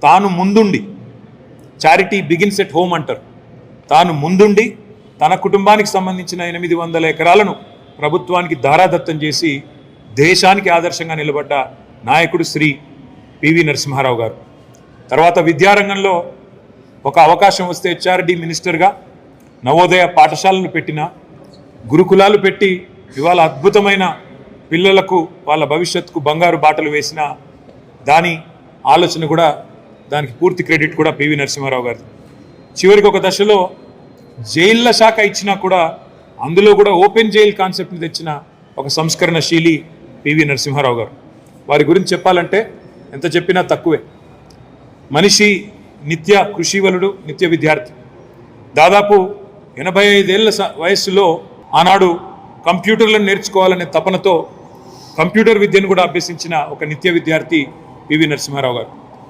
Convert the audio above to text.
తాను ముందుండి, charity begins at home అంటారు, తాను ముందుండి తన కుటుంబానికి సంబంధించిన 800 ఎకరాలను ప్రభుత్వానికి ధారాదత్తం చేసి దేశానికి ఆదర్శంగా నిలబడ్డ నాయకుడు శ్రీ పివి నరసింహారావు గారు. తర్వాత విద్యారంగంలో ఒక అవకాశం వస్తే హెచ్ఆర్డి మినిస్టర్గా నవోదయ పాఠశాలలు పెట్టిన, గురుకులాలు పెట్టి ఇవాళ అద్భుతమైన పిల్లలకు వాళ్ళ భవిష్యత్తుకు బంగారు బాటలు వేసిన దాని ఆలోచన కూడా, దానికి పూర్తి క్రెడిట్ కూడా పివి నరసింహారావు గారు. చివరికి ఒక దశలో జైళ్ళ శాఖ ఇచ్చినా కూడా అందులో కూడా ఓపెన్ జైల్ కాన్సెప్ట్ని తెచ్చిన ఒక సంస్కరణశీలి పివి నరసింహారావు గారు. వారి గురించి చెప్పాలంటే ఎంత చెప్పినా తక్కువే. మనిషి నిత్య కృషివలుడు, నిత్య విద్యార్థి. దాదాపు 85 ఏళ్ల వయస్సులో ఆనాడు కంప్యూటర్లను నేర్చుకోవాలనే తపనతో కంప్యూటర్ విద్యను కూడా అభ్యసించిన ఒక నిత్య విద్యార్థి పివి నరసింహారావు గారు.